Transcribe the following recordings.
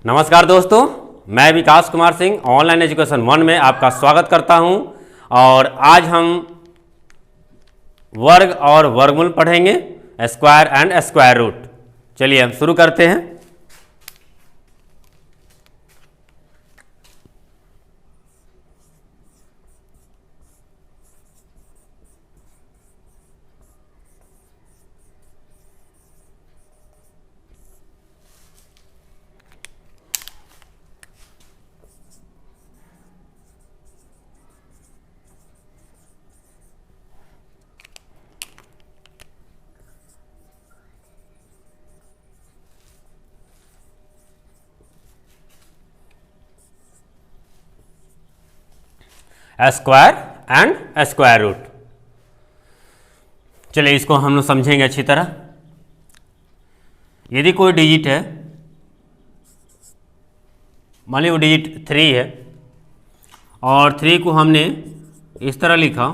नमस्कार दोस्तों, मैं विकास कुमार सिंह ऑनलाइन एजुकेशन 1 में आपका स्वागत करता हूं। और आज हम वर्ग और वर्गमूल पढ़ेंगे, स्क्वायर एंड स्क्वायर रूट। चलिए हम शुरू करते हैं। Square and square root. चलिए इसको हम लोग समझेंगे अच्छी तरह। यदि कोई डिजिट है, मान लीजिए वो डिजिट 3 है और 3 को हमने इस तरह लिखा,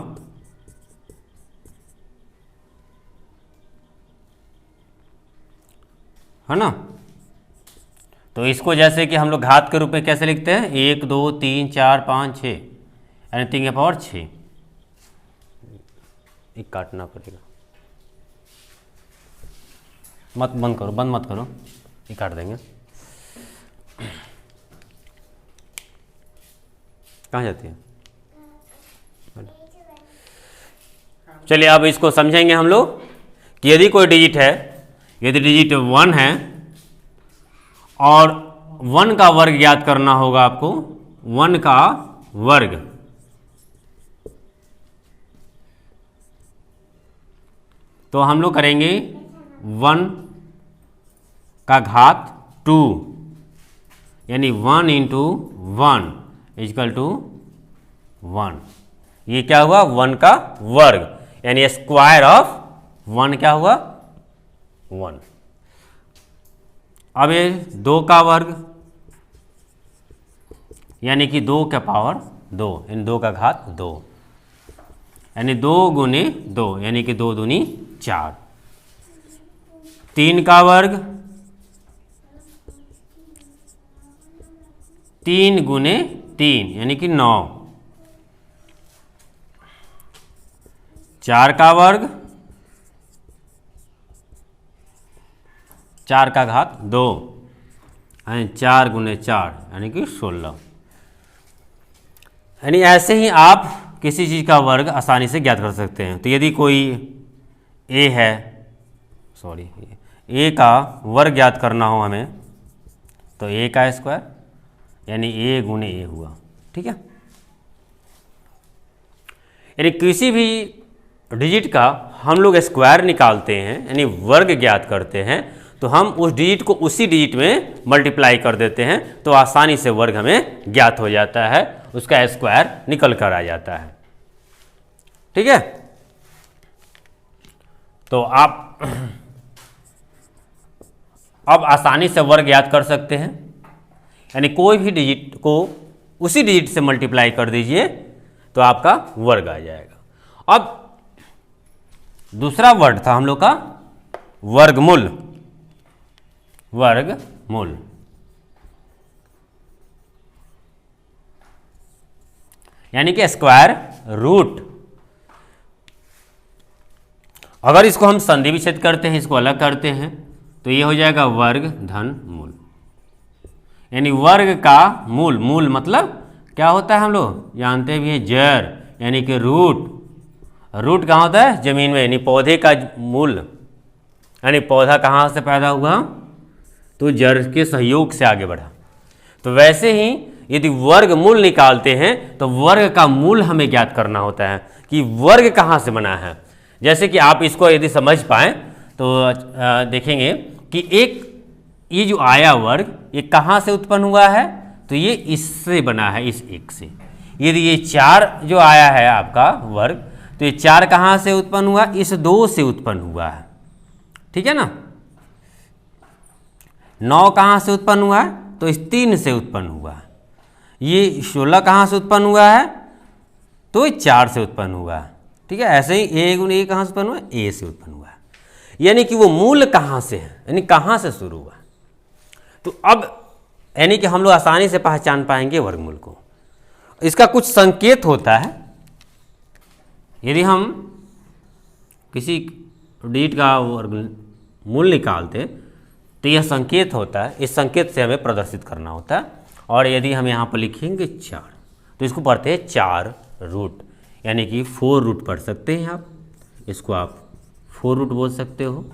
है ना। तो इसको जैसे कि हम लोग घात के रूप में कैसे लिखते हैं, 1 2 3 4 5 6, एनीथिंग अपावर 6। एक काटना पड़ेगा, बंद मत करो, ये काट देंगे। कहाँ जाती है? चलिए अब इसको समझेंगे हम लोग कि यदि कोई डिजिट है, यदि डिजिट 1 है और 1 का वर्ग ज्ञात करना होगा आपको, 1 का वर्ग, तो हम लोग करेंगे 1 का घात 2, यानी 1 इंटू 1 इजकल टू 1। ये क्या हुआ? 1 का वर्ग, यानी स्क्वायर ऑफ 1 क्या हुआ? 1। अब ये 2 का वर्ग, यानी कि 2 का पावर 2, यानी 2 का घात 2, यानी 2 गुने 2, यानी कि 2 दूनी 4। 3 का वर्ग, 3 गुने 3, यानी कि 9। 4 का वर्ग, 4 का घात 2, यानी 4 गुने 4, यानी कि 16। यानी ऐसे ही आप किसी चीज़ का वर्ग आसानी से ज्ञात कर सकते हैं। तो यदि कोई ए है, ए का वर्ग ज्ञात करना हो हमें, तो ए का स्क्वायर, यानी ए गुने ए हुआ, ठीक है। यानी किसी भी डिजिट का हम लोग स्क्वायर निकालते हैं, यानी वर्ग ज्ञात करते हैं, तो हम उस डिजिट को उसी डिजिट में मल्टीप्लाई कर देते हैं, तो आसानी से वर्ग हमें ज्ञात हो जाता है, उसका स्क्वायर निकल कर आ जाता है, ठीक है। तो आप अब आसानी से वर्ग ज्ञात कर सकते हैं, यानी कोई भी डिजिट को उसी डिजिट से मल्टीप्लाई कर दीजिए तो आपका वर्ग आ जाएगा। अब दूसरा वर्ड था हम लोग का वर्गमूल। वर्गमूल यानी कि स्क्वायर रूट। अगर इसको हम संधि विच्छेद करते हैं, इसको अलग करते हैं, तो ये हो जाएगा वर्ग धन मूल, यानी वर्ग का मूल। मूल मतलब क्या होता है, हम लोग जानते भी हैं, जड़, यानी कि रूट। रूट कहाँ होता है? जमीन में, यानी पौधे का मूल, यानी पौधा कहाँ से पैदा हुआ? तो जड़ के सहयोग से आगे बढ़ा। तो वैसे ही यदि वर्गमूल निकालते हैं तो वर्ग का मूल हमें ज्ञात करना होता है कि वर्ग कहाँ से बना है। जैसे कि आप इसको यदि समझ पाएँ तो देखेंगे कि एक ये जो आया वर्ग, ये कहाँ से उत्पन्न हुआ है? तो ये इससे बना है, इस एक से। यदि ये 4 जो आया है आपका वर्ग, तो ये 4 कहाँ से उत्पन्न हुआ? इस 2 से उत्पन्न हुआ है, ठीक है ना। 9 कहाँ से उत्पन्न हुआ है? तो इस 3 से उत्पन्न हुआ है। ये 16 कहाँ से उत्पन्न हुआ है? तो ये 4 से उत्पन्न हुआ है, ठीक है। ऐसे ही ए गुणे ए कहाँ से उत्पन्न हुआ? ए से उत्पन्न हुआ है। यानी कि वो मूल कहाँ से है, यानी कहाँ से शुरू हुआ। तो अब यानी कि हम लोग आसानी से पहचान पाएंगे वर्गमूल को। इसका कुछ संकेत होता है। यदि हम किसी डिजिट का वर्गमूल निकालते तो यह संकेत होता है, इस संकेत से हमें प्रदर्शित करना होता है। और यदि हम यहाँ पर लिखेंगे 4 तो इसको पढ़ते हैं 4 रूट, यानी कि 4 रूट पढ़ सकते हैं आप, इसको आप 4 रूट बोल सकते हो।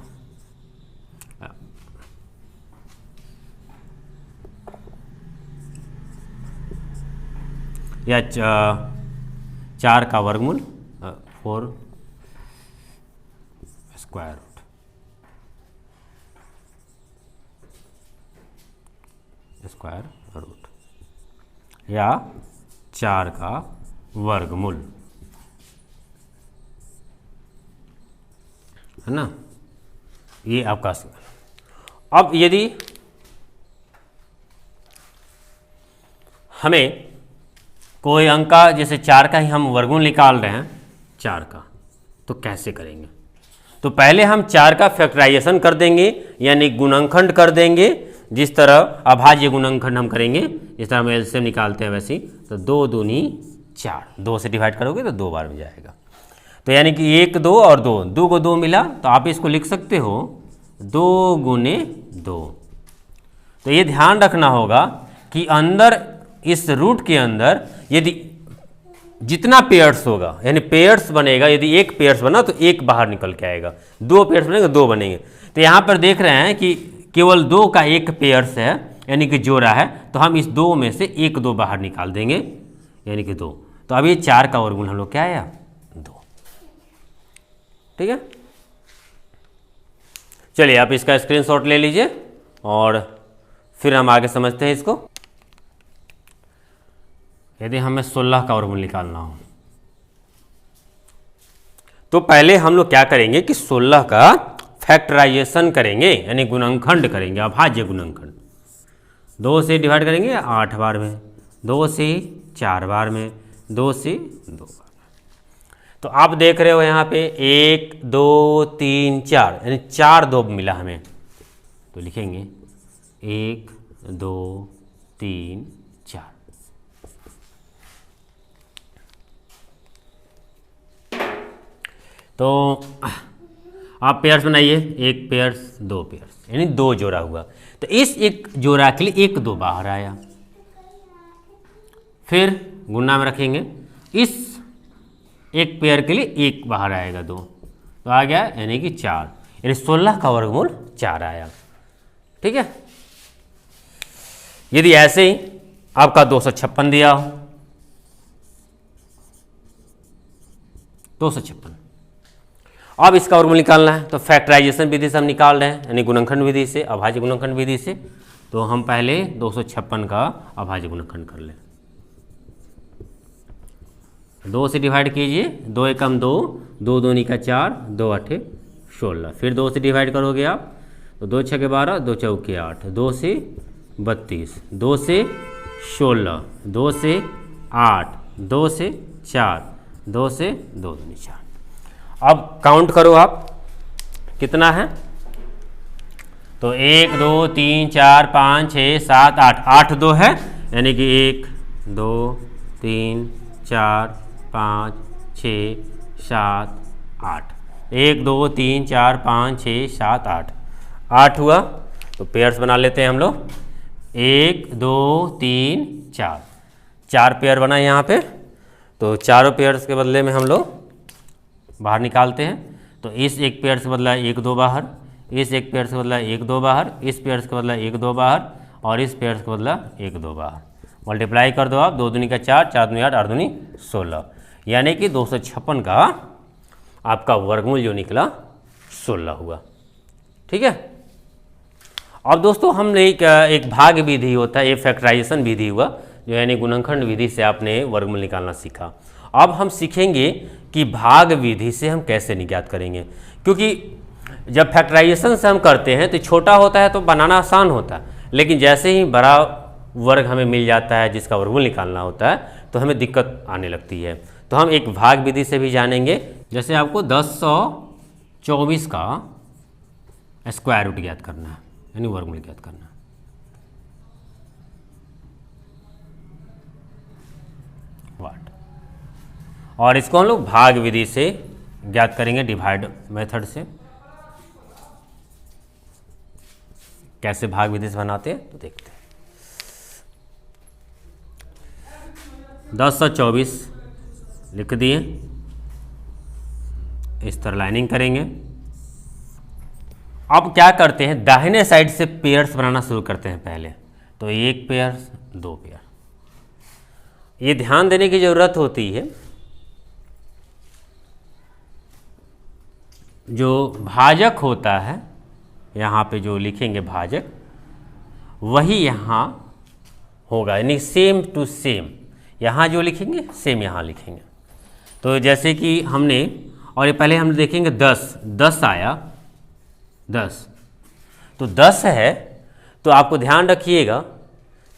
या 4 का वर्गमूल 4 स्क्वायर रूट, स्क्वायर रूट या 4 का वर्गमूल, है ना, ये आपका। अब यदि हमें कोई अंक का, जैसे 4 का ही हम वर्गमूल निकाल रहे हैं 4 का, तो कैसे करेंगे? तो पहले हम 4 का फैक्टराइजेशन कर देंगे, यानी गुणनखंड कर देंगे। जिस तरह अभाज्य गुणनखंड हम करेंगे, जिस तरह हम एलसीएम निकालते हैं वैसे ही, तो 2 दूनी 4, 2 से डिवाइड करोगे तो 2 बार में जाएगा। तो यानी कि 1 2 और 2, 2 को 2 मिला, तो आप इसको लिख सकते हो 2 गुने 2। तो ये ध्यान रखना होगा कि अंदर, इस रूट के अंदर यदि जितना पेयर्स होगा, यानी पेयर्स बनेगा, यदि एक पेयर्स बना तो एक बाहर निकल के आएगा, 2 पेयर्स बनेगा 2 बनेंगे। तो यहाँ पर देख रहे हैं कि केवल 2 का एक पेयर्स है, यानी कि जोड़ा है, तो हम इस 2 में से 1 2 बाहर निकाल देंगे, यानी कि 2। तो अब ये 4 का वर्गमूल हम लोग क्या आया? 2। ठीक है, चलिए आप इसका स्क्रीनशॉट ले लीजिए और फिर हम आगे समझते हैं इसको। यदि हमें 16 का वर्गमूल निकालना हो तो पहले हम लोग क्या करेंगे कि 16 का फैक्टराइजेशन करेंगे, यानी गुणनखंड करेंगे, अभाज्य गुणनखंड। 2 से डिवाइड करेंगे 8 बार में, 2 से 4 बार में, 2 से 2 बार में। तो आप देख रहे हो यहाँ पे 1 2 3 4, यानी 4 2 मिला हमें, तो लिखेंगे 1 2 3 4। तो आप पेयर्स बनाइए, 1 पेयर्स 2 पेयर्स, यानी 2 जोड़ा हुआ। तो इस एक जोड़ा के लिए 1 2 बाहर आया, फिर गुणा में रखेंगे, इस एक पेयर के लिए 1 बाहर आएगा 2, तो आ गया यानी कि 4, यानी 16 का वर्गमूल 4 आया। ठीक है, यदि ऐसे ही आपका 256 दिया हो, 256, अब इसका वर्गमूल निकालना है, तो फैक्टराइजेशन विधि से हम निकाल रहे हैं, यानी गुणनखंड विधि से, अभाज्य गुणनखंड विधि से। तो हम पहले 256 का अभाज्य गुणनखंड कर लें। 2 से डिवाइड कीजिए, 2 एकम 2, 2 दूनी का 4, 2 8 16, फिर 2 से डिवाइड करोगे आप तो 2 6 के 12, 2 4 के 8, 2 से 32, 2 से 16, 2 से 8, 2 से 4, 2 से 2 दूनी 4। अब काउंट करो आप कितना है, तो 1 2 3 4 5 6 7 8, 8 2 है, यानी कि 1 2 3 4 5 6 7 8, 1 2 3 4 5 6 7 8, 8 हुआ। तो पेयर्स बना लेते हैं हम लोग, 1 2 3 4, 4 पेयर बना यहाँ पे। तो चारों पेयर्स के बदले में हम लोग बाहर निकालते हैं, तो इस एक पेयर से बदला 1 2 बाहर, इस एक पेयर से बदला 1 2 बाहर, इस पेयर से बदला 1 2 बाहर, और इस पेयर से बदला 1 2 बाहर। मल्टीप्लाई कर दो आप, 2 दूनी का 4, 4 दूनी 8, 8 दूनी 16, यानी कि 256 का आपका वर्गमूल जो निकला 16 हुआ। ठीक है, अब दोस्तों हमने एक भाग विधि होता है, ये फैक्टराइजेशन विधि हुआ, जो यानी गुणनखंड विधि से आपने वर्गमूल निकालना सीखा। अब हम सीखेंगे कि भाग विधि से हम कैसे निज्ञात करेंगे, क्योंकि जब फैक्टराइजेशन से हम करते हैं तो छोटा होता है तो बनाना आसान होता है, लेकिन जैसे ही बड़ा वर्ग हमें मिल जाता है जिसका वर्गमूल निकालना होता है तो हमें दिक्कत आने लगती है। तो हम एक भाग विधि से भी जानेंगे। जैसे आपको 1024 का स्क्वायर रूट ज्ञात करना है, यानी वर्गमूल ज्ञात करना है। और इसको हम लोग भाग विधि से ज्ञात करेंगे, डिवाइड मेथड से। कैसे भाग विधि से बनाते हैं तो देखते हैं। 1024 लिख दिए, इस तरह लाइनिंग करेंगे। अब क्या करते हैं, दाहिने साइड से पेयर्स बनाना शुरू करते हैं पहले। तो एक पेयर, दो पेयर, ये ध्यान देने की ज़रूरत होती है, जो भाजक होता है यहाँ पे जो लिखेंगे भाजक, वही यहाँ होगा, यानी सेम टू सेम। यहाँ जो लिखेंगे सेम यहाँ लिखेंगे। तो जैसे कि हमने, और ये पहले हम देखेंगे 10 आया, 10 तो 10 है, तो आपको ध्यान रखिएगा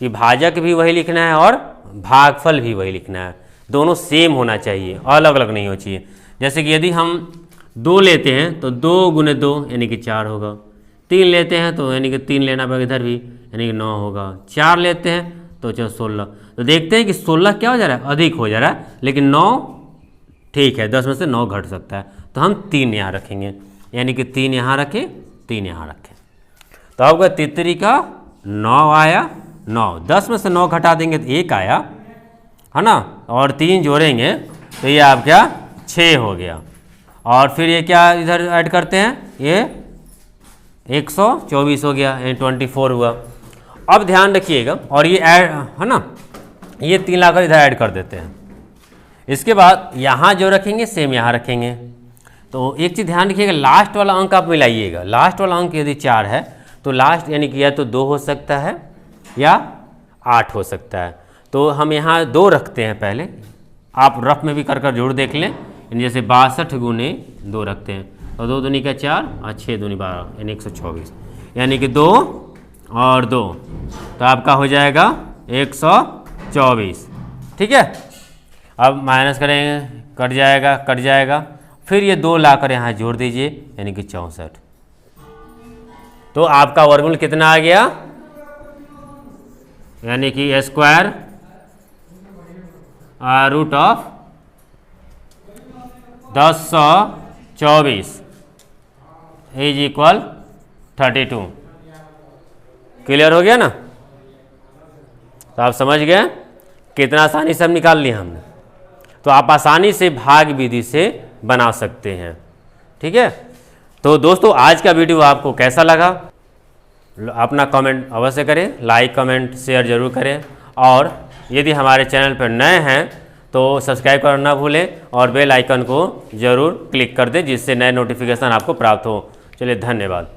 कि भाजक भी वही लिखना है और भागफल भी वही लिखना है, दोनों सेम होना चाहिए, अलग अलग नहीं होना चाहिए। जैसे कि यदि हम 2 लेते हैं तो 2 × 2 यानी कि 4 होगा, 3 लेते हैं तो यानी कि 3 लेना पड़ेगा इधर भी, यानी कि 9 होगा, 4 लेते हैं तो 16। तो देखते हैं कि 16 क्या हो जा रहा है, अधिक हो जा रहा है, लेकिन 9 ठीक है, 10 में से 9 घट सकता है, तो हम 3 यहाँ रखेंगे, यानी कि 3 यहाँ रखें, 3 यहाँ रखें। तो आपका तितरी का 9 आया, 9, 10 में से 9 घटा देंगे तो 1 आया, है ना, और 3 जोड़ेंगे तो ये आपका 6 हो गया। और फिर ये क्या इधर ऐड करते हैं, ये 124 हो गया, यानी 24 हुआ। अब ध्यान रखिएगा, और ये ऐड है ना, ये 3 लाकर इधर ऐड कर देते हैं। इसके बाद यहाँ जो रखेंगे सेम यहाँ रखेंगे। तो एक चीज़ ध्यान रखिएगा, लास्ट वाला अंक आप मिलाइएगा। लास्ट वाला अंक यदि 4 है तो लास्ट यानी कि या तो 2 हो सकता है या 8 हो सकता है। तो हम यहाँ 2 रखते हैं पहले, आप रफ में भी कर जरूर देख लें, जैसे 62 × 2 रखते हैं, और 2 दूनी का 4 और 6 दूनी 12, यानी 124, यानी कि 2 और 2, तो आपका हो जाएगा 124। ठीक है, अब माइनस करेंगे, कट जाएगा, फिर ये 2 लाकर यहाँ जोड़ दीजिए, यानी कि 64। तो आपका वर्गमूल कितना आ गया, यानी कि square root of 1024 is equal 32। Clear हो गया ना? तो आप समझ गए कितना आसानी से हम निकाल लिया हमने। तो आप आसानी से भाग विधि से बना सकते हैं। ठीक है, तो दोस्तों आज का वीडियो आपको कैसा लगा, अपना कमेंट अवश्य करें, लाइक कमेंट शेयर जरूर करें, और यदि हमारे चैनल पर नए हैं तो सब्सक्राइब करना ना भूलें, और बेल आइकन को जरूर क्लिक कर दें, जिससे नए नोटिफिकेशन आपको प्राप्त हो। चलिए, धन्यवाद।